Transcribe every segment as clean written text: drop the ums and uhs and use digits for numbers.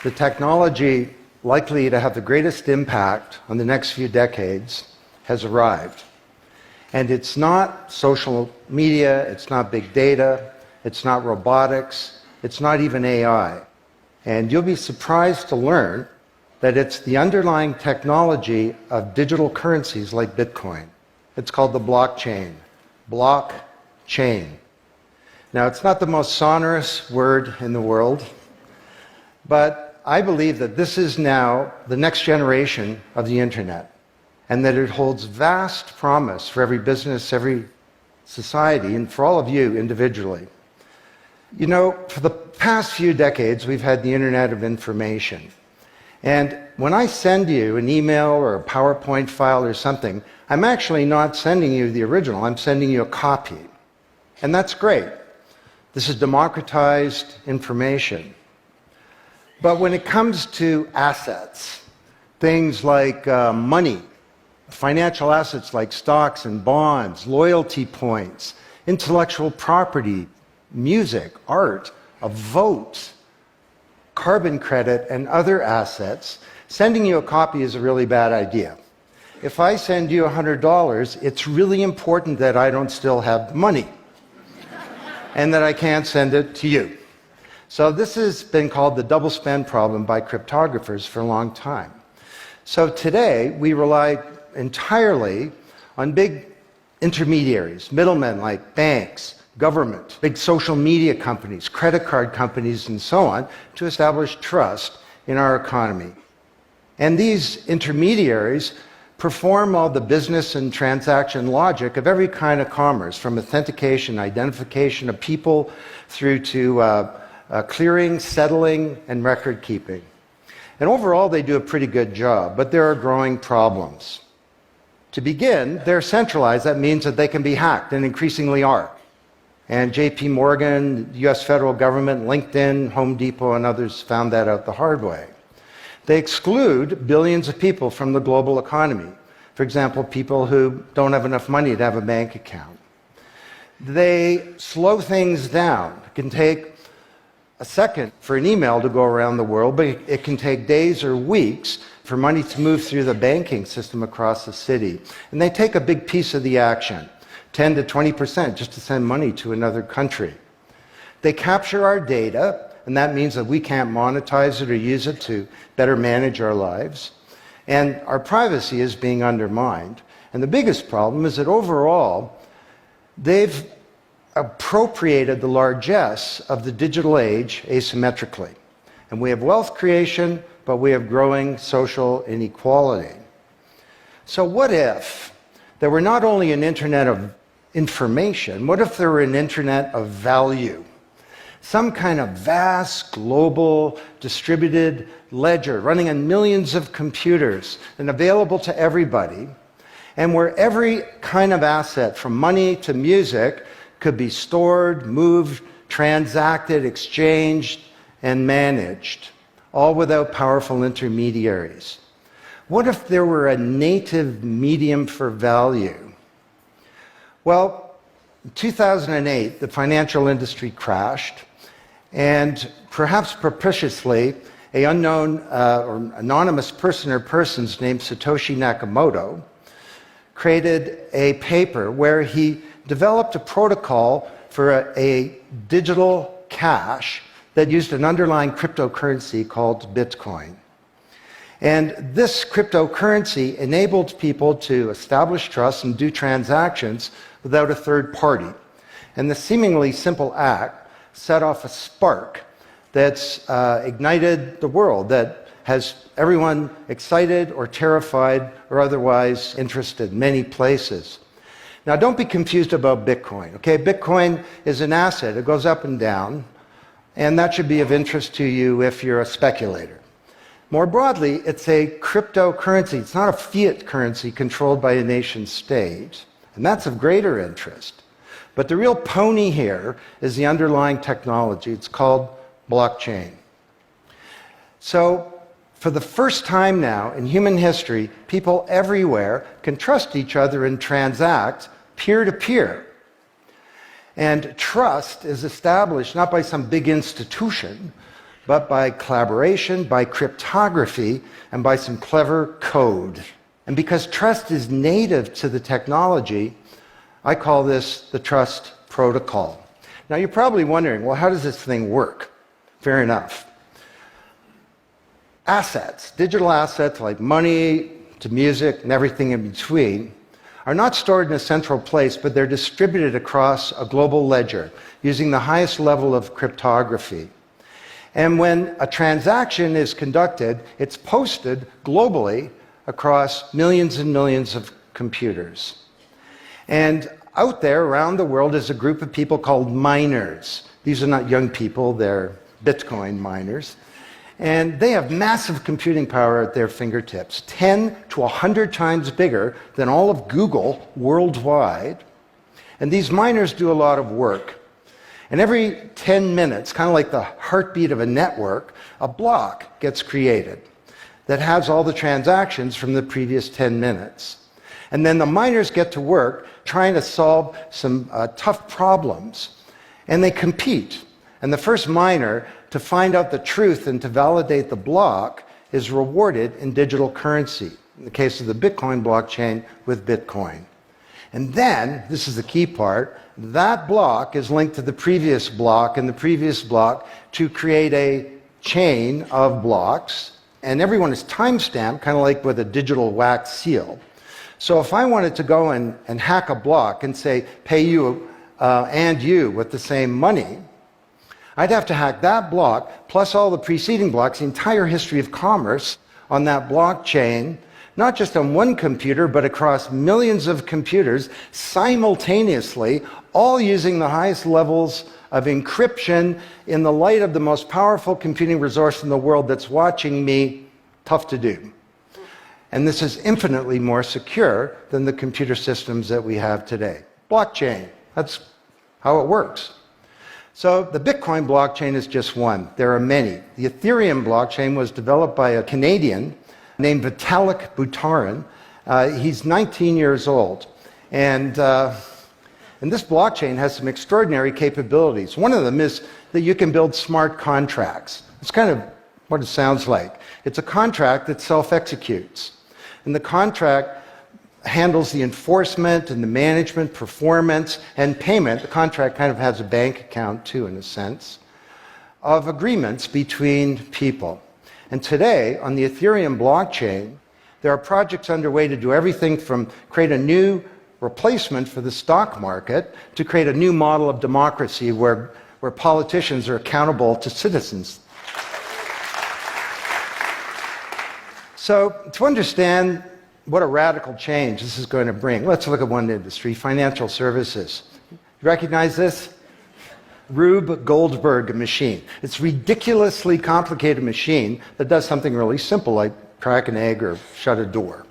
the technology likely to have the greatest impact on the next few decades has arrived. And it's not social media, it's not big data, it's not robotics, it's not even AI. And you'll be surprised to learn that it's the underlying technology of digital currencies like Bitcoin. It's called the blockchain. Blockchain. Now, it's not the most sonorous word in the world, but I believe that this is now the next generation of the internet, and that it holds vast promise for every business, every society, and for all of you individually. You know, for the past few decades, we've had the Internet of Information. And when I send you an email or a PowerPoint file or something, I'm actually not sending you the original, I'm sending you a copy. And that's great. This is democratized information. But when it comes to assets, things like money, financial assets like stocks and bonds, loyalty points, intellectual property, music, art, a vote, carbon credit, and other assets, sending you a copy is a really bad idea. If I send you $100, it's really important that I don't still have money and that I can't send it to you. So this has been called the double spend problem by cryptographers for a long time. So today, we rely entirely on big intermediaries, middlemen like banks, government, big social media companies, credit card companies, and so on, to establish trust in our economy. And these intermediaries perform all the business and transaction logic of every kind of commerce, from authentication, identification of people, through to clearing, settling, and record keeping. And overall, they do a pretty good job, but there are growing problems. To begin, they're centralized. That means that they can be hacked, and increasingly are. And JP Morgan, the US federal government, LinkedIn, Home Depot, and others found that out the hard way. They exclude billions of people from the global economy. For example, people who don't have enough money to have a bank account. They slow things down. It can take a second for an email to go around the world, but it can take days or weeks for money to move through the banking system across the city. And they take a big piece of the action, 10 to 20%, just to send money to another country. They capture our data, and that means that we can't monetize it or use it to better manage our lives. And our privacy is being undermined. And the biggest problem is that overall, they've appropriated the largesse of the digital age asymmetrically. And we have wealth creation, but we have growing social inequality. So what if there were not only an internet of information, what if there were an internet of value? Some kind of vast, global, distributed ledger running on millions of computers and available to everybody, and where every kind of asset, from money to music, could be stored, moved, transacted, exchanged, and managed, all without powerful intermediaries. What if there were a native medium for value? Well, in 2008, the financial industry crashed, and perhaps propitiously, an unknown or anonymous person or persons named Satoshi Nakamoto created a paper where he developed a protocol for a digital cash that used an underlying cryptocurrency called Bitcoin. And this cryptocurrency enabled people to establish trust and do transactions without a third party. And the seemingly simple act set off a spark that's ignited the world, that has everyone excited or terrified or otherwise interested in many places. Now, don't be confused about Bitcoin, okay? Bitcoin is an asset. It goes up and down, and that should be of interest to you if you're a speculator. More broadly, it's a cryptocurrency. It's not a fiat currency controlled by a nation state, and that's of greater interest. But the real pony here is the underlying technology. It's called blockchain. So, for the first time now in human history, people everywhere can trust each other and transact peer-to-peer. And trust is established not by some big institution, but by collaboration, by cryptography, and by some clever code. And because trust is native to the technology, I call this the trust protocol. Now you're probably wondering, well, how does this thing work? Fair enough. Assets, digital assets like money to music and everything in between, are not stored in a central place, but they're distributed across a global ledger using the highest level of cryptography. And when a transaction is conducted, it's posted globally across millions and millions of computers. And out there around the world is a group of people called miners. These are not young people, they're Bitcoin miners. And they have massive computing power at their fingertips, 10 to 100 times bigger than all of Google worldwide. And these miners do a lot of work. And every 10 minutes, kind of like the heartbeat of a network, a block gets created that has all the transactions from the previous 10 minutes. And then the miners get to work trying to solve some tough problems. And they compete. And the first miner to find out the truth and to validate the block is rewarded in digital currency. In the case of the Bitcoin blockchain, with Bitcoin. And then, this is the key part, that block is linked to the previous block and the previous block to create a chain of blocks. And everyone is time-stamped, kind of like with a digital wax seal. So if I wanted to go and hack a block and say, pay you and you with the same money, I'd have to hack that block, plus all the preceding blocks, the entire history of commerce on that blockchain, not just on one computer, but across millions of computers simultaneously, all using the highest levels of encryption in the light of the most powerful computing resource in the world that's watching me. Tough to do. And this is infinitely more secure than the computer systems that we have today. Blockchain, that's how it works. So the Bitcoin blockchain is just one. There are many. The Ethereum blockchain was developed by a Canadian named Vitalik Buterin. He's 19 years old. And this blockchain has some extraordinary capabilities. One of them is that you can build smart contracts. It's kind of what it sounds like. It's a contract that self-executes. And the contract handles the enforcement and the management, performance, and payment. The contract kind of has a bank account too, in a sense, of agreements between people. And today, on the Ethereum blockchain, there are projects underway to do everything from create a new replacement for the stock market to create a new model of democracy where politicians are accountable to citizens. So to understand what a radical change this is going to bring, let's look at one industry, financial services. You recognize this? Rube Goldberg machine. It's a ridiculously complicated machine that does something really simple like crack an egg or shut a door.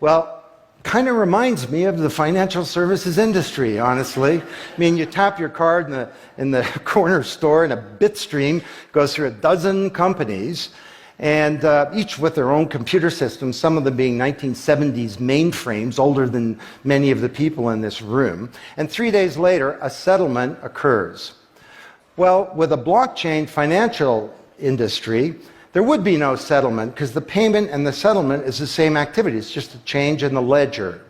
Well, kind of reminds me of the financial services industry, honestly. I mean, you tap your card in the corner store and a bit stream goes through a dozen companies, and each with their own computer systems, some of them being 1970s mainframes, older than many of the people in this room. And 3 days later, a settlement occurs. Well, with a blockchain financial industry, there would be no settlement because the payment and the settlement is the same activity. It's just a change in the ledger.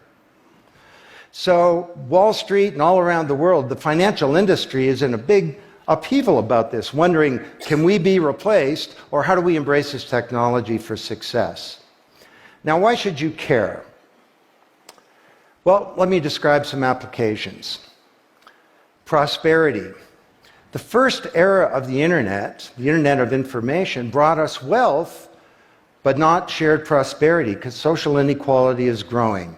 So Wall Street and all around the world, the financial industry is in a big upheaval about this, wondering, can we be replaced, or how do we embrace this technology for success? Now, why should you care? Well, let me describe some applications. Prosperity. The first era of the Internet of information, brought us wealth, but not shared prosperity, because social inequality is growing.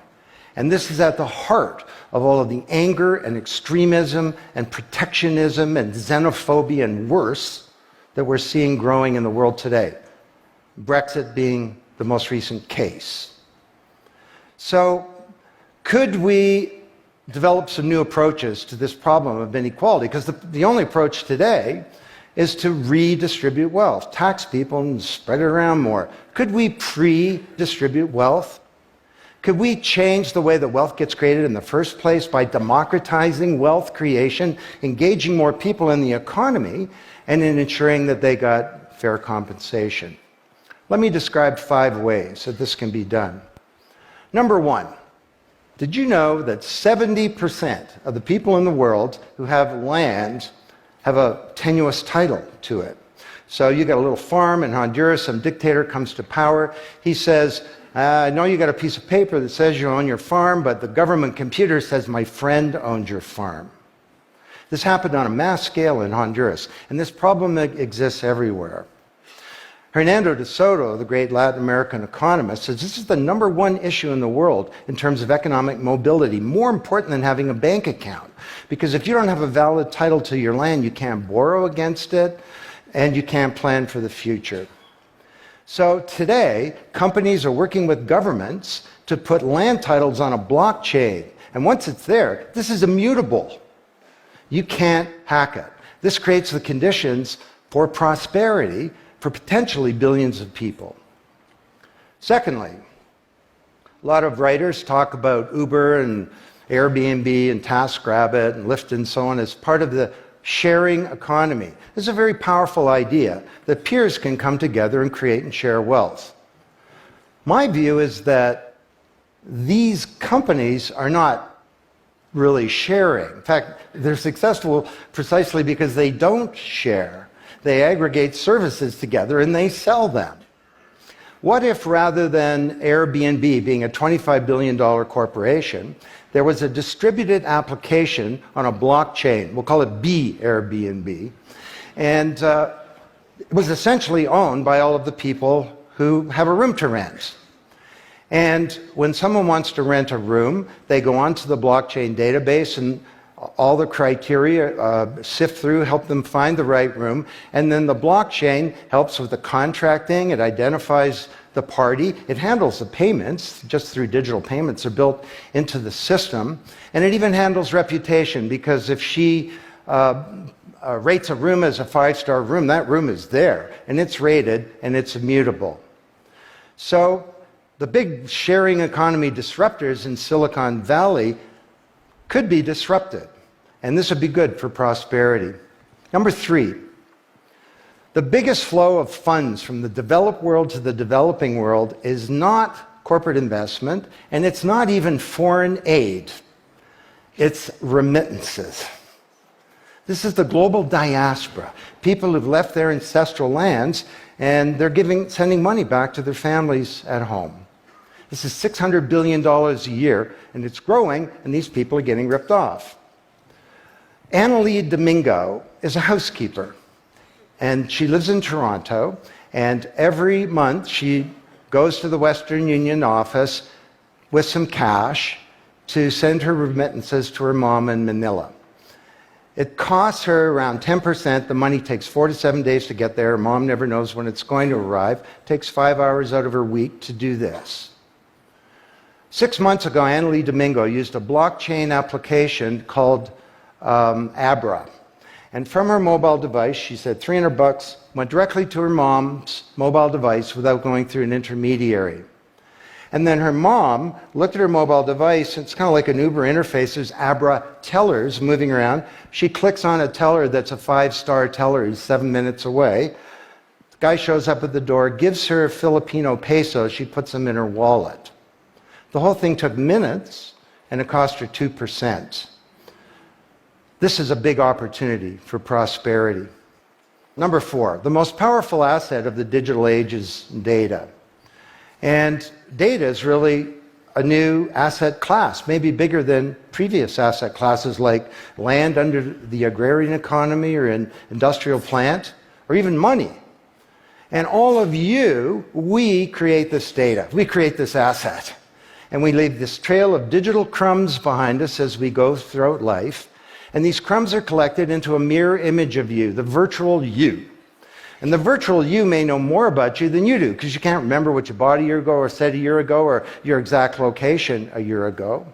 And this is at the heart of all of the anger and extremism and protectionism and xenophobia and worse that we're seeing growing in the world today. Brexit being the most recent case. So, could we develop some new approaches to this problem of inequality? Because the only approach today is to redistribute wealth, tax people and spread it around more. Could we pre-distribute wealth? Could we change the way that wealth gets created in the first place by democratizing wealth creation, engaging more people in the economy, and in ensuring that they got fair compensation. Let me describe 5 ways that this can be done. Number 1, did you know that 70% of the people in the world who have land have a tenuous title to it? So you got a little farm in Honduras, some dictator comes to power. He says, I know you got a piece of paper that says you own your farm, but the government computer says my friend owns your farm. This happened on a mass scale in Honduras, and this problem exists everywhere. Hernando de Soto, the great Latin American economist, says this is the number 1 issue in the world in terms of economic mobility, more important than having a bank account. Because if you don't have a valid title to your land, you can't borrow against it, and you can't plan for the future. So today, companies are working with governments to put land titles on a blockchain. And once it's there, this is immutable. You can't hack it. This creates the conditions for prosperity for potentially billions of people. Secondly, a lot of writers talk about Uber and Airbnb and TaskRabbit and Lyft and so on as part of the sharing economy. This is a very powerful idea that peers can come together and create and share wealth. My view is that these companies are not really sharing. In fact, they're successful precisely because they don't share. They aggregate services together and they sell them. What if rather than Airbnb being a $25 billion corporation, there was a distributed application on a blockchain, we'll call it Airbnb, and it was essentially owned by all of the people who have a room to rent. And when someone wants to rent a room, they go onto the blockchain database and all the criteria sift through, help them find the right room, and then the blockchain helps with the contracting, it identifies the party, it handles the payments, just through digital payments are built into the system, and it even handles reputation, because if she rates a room as a 5-star room, that room is there, and it's rated, and it's immutable. So the big sharing economy disruptors in Silicon Valley could be disrupted, and this would be good for prosperity. Number 3, the biggest flow of funds from the developed world to the developing world is not corporate investment, and it's not even foreign aid. It's remittances. This is the global diaspora, people who've left their ancestral lands, and they're sending money back to their families at home. This is $600 billion a year, and it's growing, and these people are getting ripped off. Annalie Domingo is a housekeeper, and she lives in Toronto, and every month she goes to the Western Union office with some cash to send her remittances to her mom in Manila. It costs her around 10%. The money takes 4 to 7 days to get there. Her mom never knows when it's going to arrive. It takes 5 hours out of her week to do this. 6 months ago, Annalie Domingo used a blockchain application called Abra. And from her mobile device, she said $300 went directly to her mom's mobile device without going through an intermediary. And then her mom looked at her mobile device, and it's kind of like an Uber interface. There's Abra tellers moving around. She clicks on a teller that's a 5-star teller. He's 7 minutes away. The guy shows up at the door, gives her Filipino pesos. She puts them in her wallet. The whole thing took minutes, and it cost her 2%. This is a big opportunity for prosperity. Number 4, the most powerful asset of the digital age is data. And data is really a new asset class, maybe bigger than previous asset classes like land under the agrarian economy or an industrial plant, or even money. And all of you, we create this data. We create this asset. And we leave this trail of digital crumbs behind us as we go throughout life. And these crumbs are collected into a mirror image of you, the virtual you. And the virtual you may know more about you than you do, because you can't remember what you bought a year ago or said a year ago or your exact location a year ago.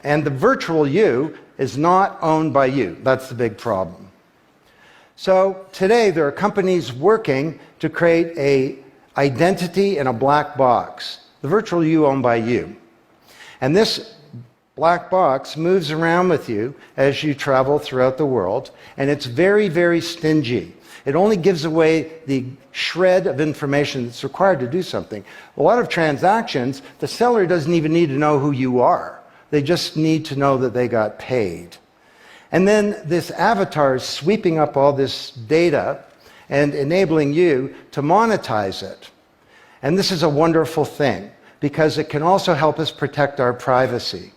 And the virtual you is not owned by you. That's the big problem. So today there are companies working to create an identity in a black box. The virtual you owned by you. And this black box moves around with you as you travel throughout the world, and it's very, very stingy. It only gives away the shred of information that's required to do something. A lot of transactions, the seller doesn't even need to know who you are. They just need to know that they got paid. And then this avatar is sweeping up all this data and enabling you to monetize it. And this is a wonderful thing, because it can also help us protect our privacy.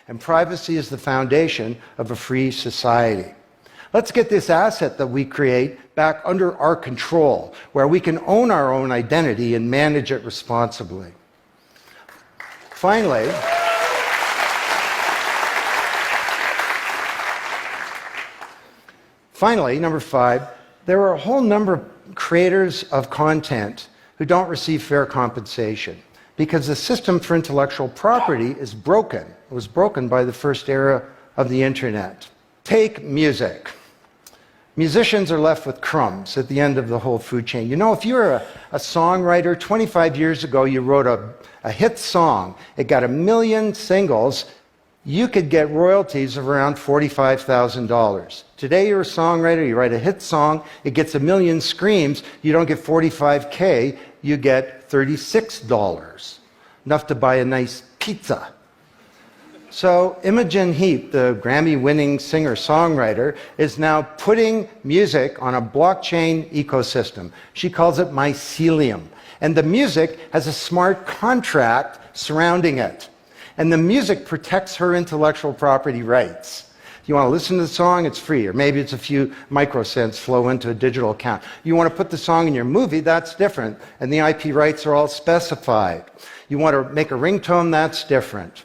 And privacy is the foundation of a free society. Let's get this asset that we create back under our control, where we can own our own identity and manage it responsibly. Finally, number 5, there are a whole number of creators of content who don't receive fair compensation, because the system for intellectual property is broken. It was broken by the first era of the internet. Take music. Musicians are left with crumbs at the end of the whole food chain. You know, if you're a songwriter, 25 years ago you wrote a hit song, it got 1 million singles, you could get royalties of around $45,000. Today you're a songwriter, you write a hit song, it gets 1 million streams, you don't get $45K, you get $36, enough to buy a nice pizza. So Imogen Heap, the Grammy-winning singer-songwriter, is now putting music on a blockchain ecosystem. She calls it mycelium. And the music has a smart contract surrounding it. And the music protects her intellectual property rights. You want to listen to the song, it's free, or maybe it's a few microcents flow into a digital account. You want to put the song in your movie, that's different, and the IP rights are all specified. You want to make a ringtone, that's different.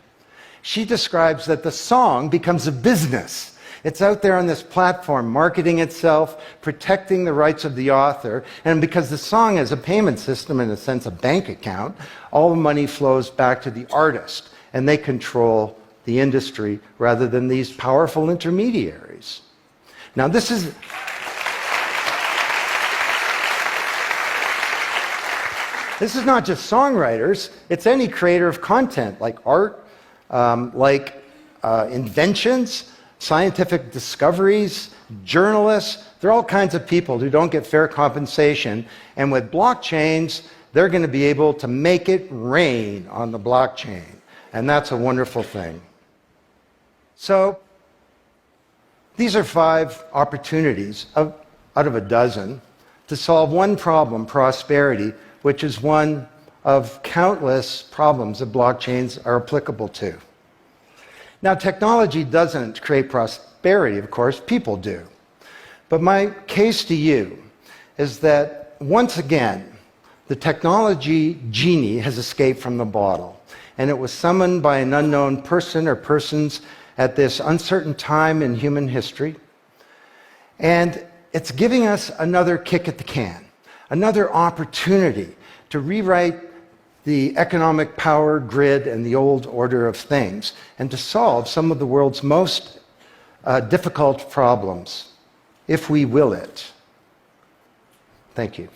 She describes that the song becomes a business. It's out there on this platform, marketing itself, protecting the rights of the author, and because the song has a payment system, in a sense a bank account, all the money flows back to the artist, and they control the industry rather than these powerful intermediaries. Now this is not just songwriters, it's any creator of content, like art, inventions, scientific discoveries, journalists. There are all kinds of people who don't get fair compensation, and with blockchains, they're going to be able to make it rain on the blockchain. And that's a wonderful thing. So, these are 5 opportunities out of a dozen to solve one problem, prosperity, which is one of countless problems that blockchains are applicable to. Now, technology doesn't create prosperity, of course, people do. But my case to you is that, once again, the technology genie has escaped from the bottle, and it was summoned by an unknown person or persons at this uncertain time in human history. And it's giving us another kick at the can, another opportunity to rewrite the economic power grid and the old order of things, and to solve some of the world's most difficult problems, if we will it. Thank you.